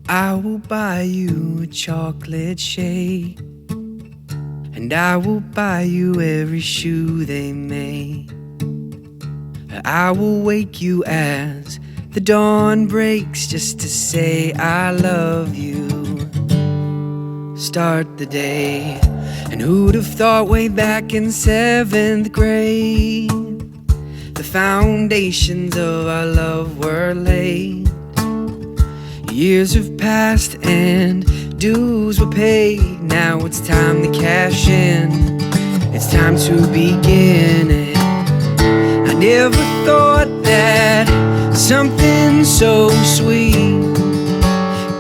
I will buy you a chocolate shake, and I will buy you every shoe they make. I will wake you as the dawn breaks just to say I love you. Start the day, and who'd have thought way back in 7th grade the foundations of our love were laid. Years have passed and dues were paid. Now it's time to cash in. It's time to begin it. I never thought that something so sweet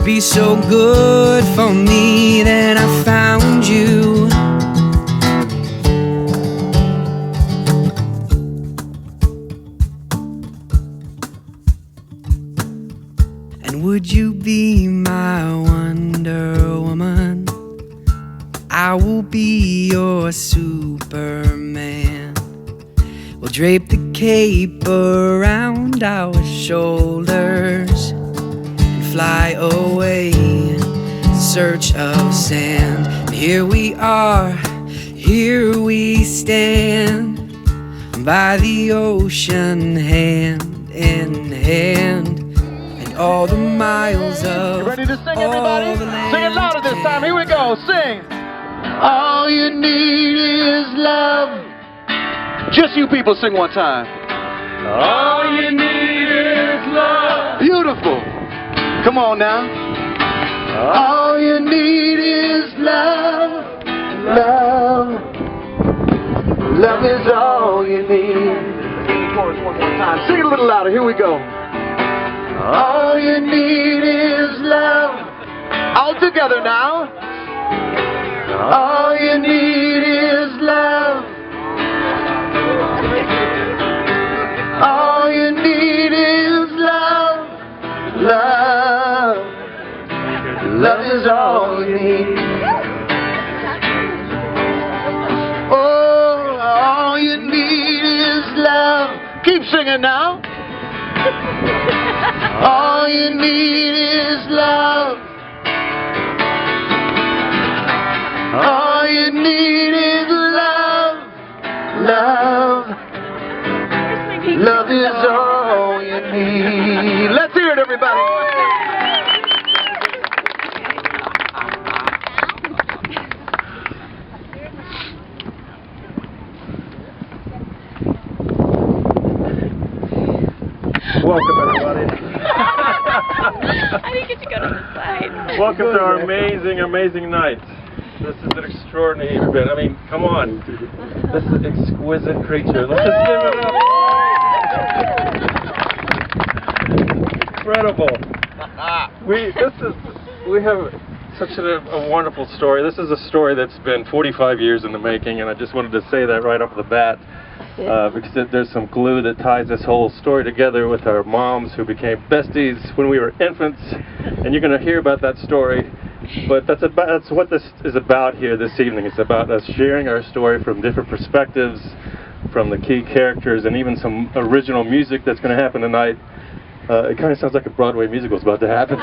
be so good for me. Then I found you. And would you be my Wonder Woman? I will be your Superman. We'll drape the cape around our shoulders and fly away in search of sand. And here we are, here we stand by the ocean, hand in hand. All the miles of you ready to sing, everybody? Sing it louder this time. Here we go. Sing. All you need is love. Just you people sing one time. All you need is love. Beautiful. Come on now. All you need is love. Love. Love is all you need. Sing the chorus one more time. Sing it a little louder. Here we go. All you need is love. All together now. All you need is love. All you need is love. Love. Love is all you need. Oh, all you need is love. Keep singing now. All you need is love. All you need is love. Love. Love is all you need. Let's hear it, everybody. Welcome, everybody. I didn't get to go to the side. Welcome to our amazing, amazing night. This is an extraordinary event. I mean, come on. This is an exquisite creature. Let's just give it up. Incredible. We have such a wonderful story. This is a story that's been 45 years in the making, and I just wanted to say that right off the bat. Because there's some glue that ties this whole story together with our moms who became besties when we were infants, and you're going to hear about that story. But that's what this is about here this evening. It's about us sharing our story from different perspectives, from the key characters, and even some original music that's going to happen tonight. It kind of sounds like a Broadway musical is about to happen.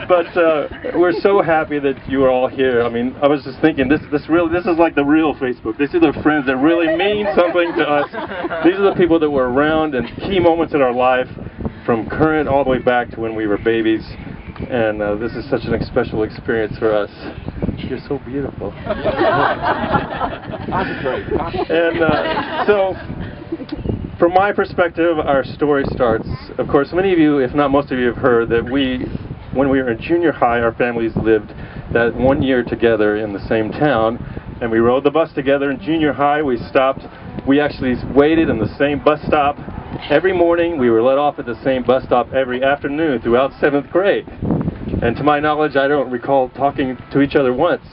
But we're so happy that you are all here. I mean, I was just thinking, this is like the real Facebook. These are the friends that really mean something to us. These are the people that were around in key moments in our life, from current all the way back to when we were babies. And this is such a special experience for us. You're so beautiful. And so, from my perspective, our story starts, of course, many of you, if not most of you, have heard that when we were in junior high, our families lived that 1 year together in the same town, and we rode the bus together in junior high. We actually waited in the same bus stop every morning. We were let off at the same bus stop every afternoon throughout 7th grade. And to my knowledge, I don't recall talking to each other once.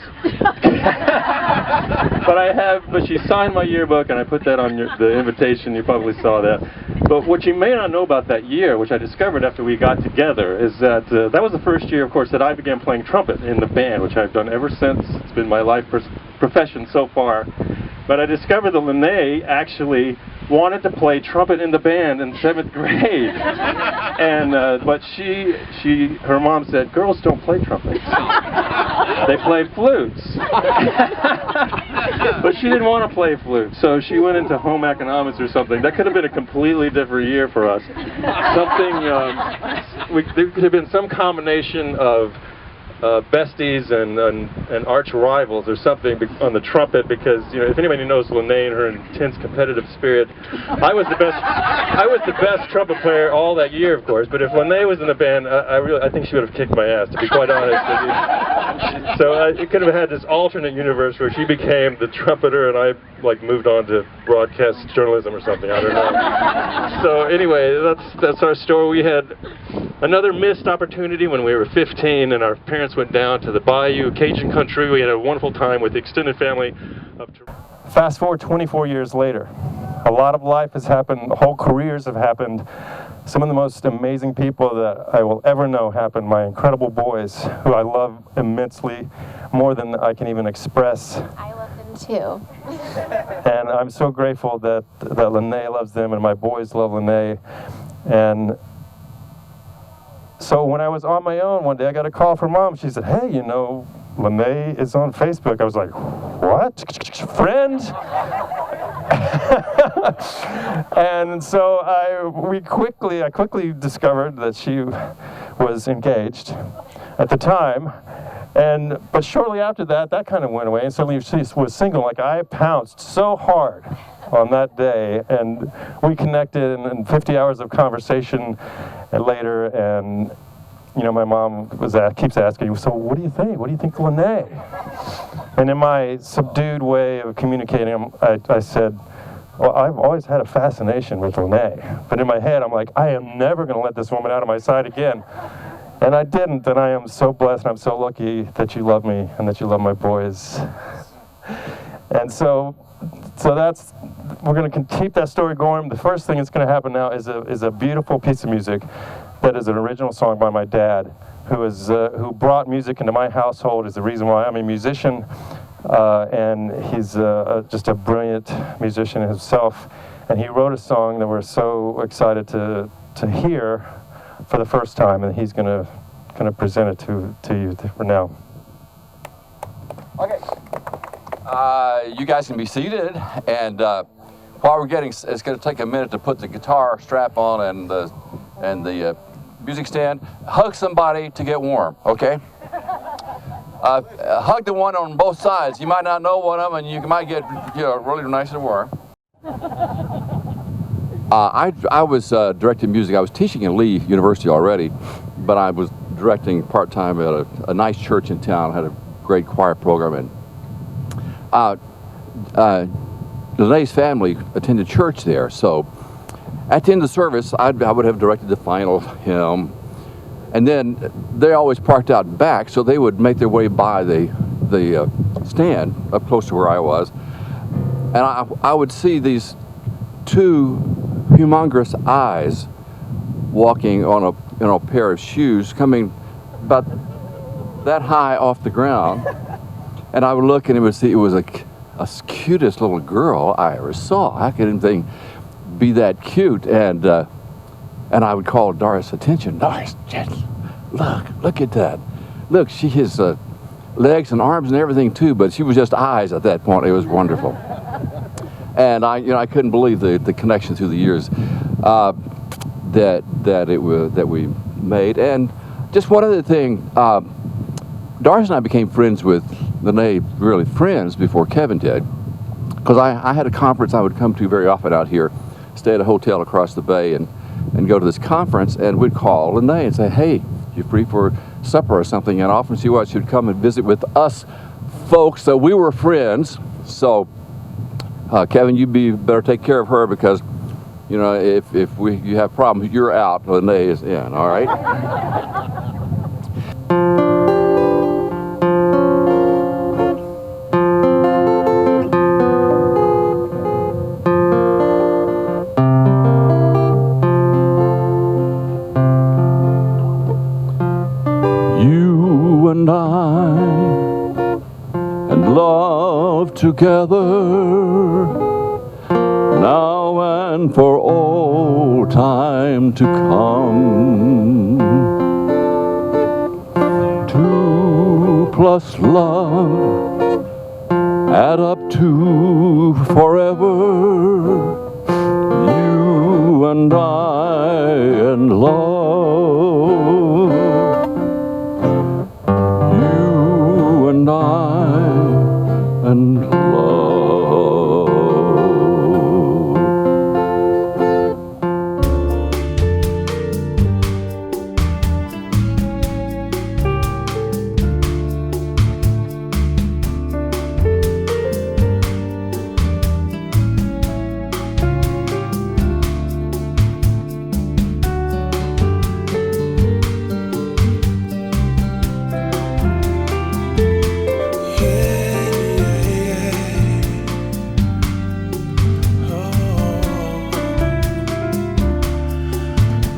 But she signed my yearbook, and I put that on the invitation. You probably saw that. But what you may not know about that year, which I discovered after we got together, is that that was the first year, of course, that I began playing trumpet in the band, which I've done ever since. It's been my life profession so far. But I discovered that Lena actually wanted to play trumpet in the band in 7th grade, and but her mom said, girls don't play trumpets, they play flutes. But she didn't want to play flute, so she went into home economics or something. That could have been a completely different year for us. There could have been some combination of besties and arch rivals or something on the trumpet, because if anybody knows Lena and her intense competitive spirit, I was the best trumpet player all that year, of course. But if Lena was in the band, I think she would have kicked my ass, to be quite honest with you. So it could have had this alternate universe where she became the trumpeter and I moved on to broadcast journalism or something. I don't know. So anyway, that's our story. We had another missed opportunity when we were 15 and our parents went down to the bayou, Cajun country. We had a wonderful time with the extended family. Fast forward 24 years later. A lot of life has happened, whole careers have happened. Some of the most amazing people that I will ever know happened. My incredible boys, who I love immensely, more than I can even express. I love them too. And I'm so grateful that Lena loves them and my boys love Lena. And so when I was on my own one day, I got a call from Mom. She said, hey, Lena is on Facebook. I was like, what? Friend? And so I quickly discovered that she was engaged at the time. But shortly after that kind of went away, and suddenly she was single. Like, I pounced so hard on that day, and we connected, and 50 hours of conversation later, and my mom keeps asking, so what do you think? What do you think of Lena? And in my subdued way of communicating, I said, well, I've always had a fascination with Lena. But in my head, I'm like, I am never going to let this woman out of my sight again. And I didn't, and I am so blessed, and I'm so lucky that you love me and that you love my boys. And so we're going to keep that story going. The first thing that's going to happen now is a beautiful piece of music that is an original song by my dad, who brought music into my household, is the reason why I'm a musician. And he's just a brilliant musician himself. And he wrote a song that we're so excited to hear for the first time, and he's going to present it to you for now. Okay. You guys can be seated, and while we're getting, it's going to take a minute to put the guitar strap on and the music stand. Hug somebody to get warm, okay? Hug the one on both sides. You might not know one of them, and you might get really nice and warm. I was directing music. I was teaching at Lee University already, but I was directing part-time at a nice church in town. Had a great choir program, and Lena's family attended church there. So at the end of the service, I would have directed the final hymn, and then they always parked out back, so they would make their way by the stand up close to where I was, and I would see these two humongous eyes walking on a pair of shoes coming about that high off the ground, and I would look and it was a cutest little girl I ever saw. How could anything be that cute? And I would call Doris' attention. Doris, look at that. Look, she has legs and arms and everything too, but she was just eyes at that point. It was wonderful. And I couldn't believe the connection through the years that we made. And just one other thing, Doris and I became friends with Lena, really friends, before Kevin did, because I had a conference I would come to very often out here, stay at a hotel across the bay, and go to this conference, and we'd call Lena and say, hey, you free for supper or something? And often she would come and visit with us folks, so we were friends. So Kevin, you better take care of her, because if you have problems, you're out, Lena is in. All right. You and I and love together now and for all time to come. 2 plus love add up to forever. You and I and love. You and I and love.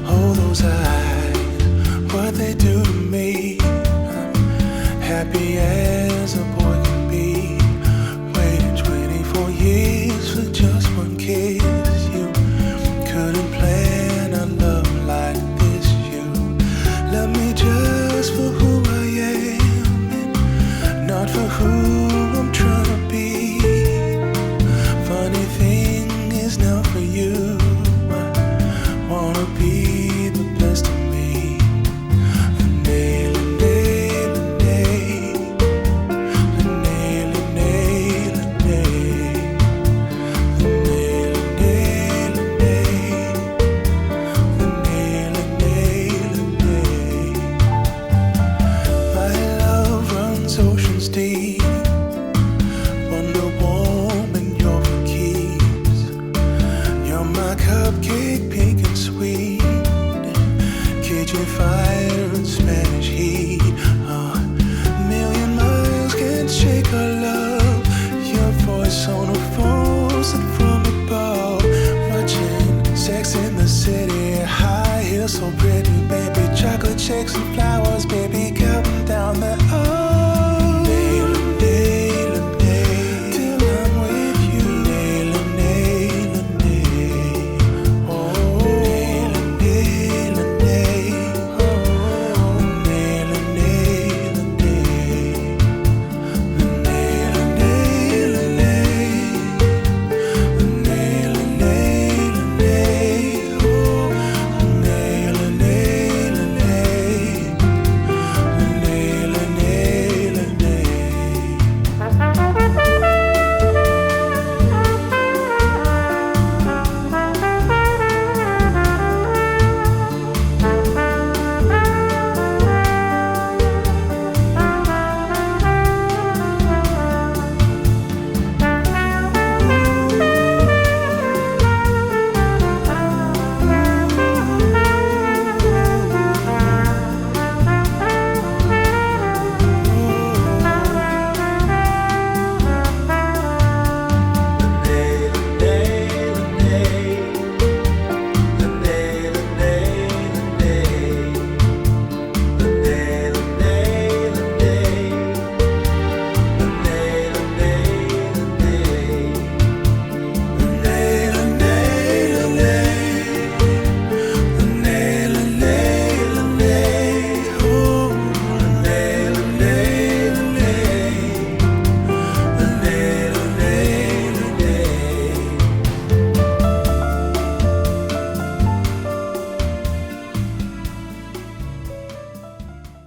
Oh, those eyes, what they do to me. I'm happy as a boy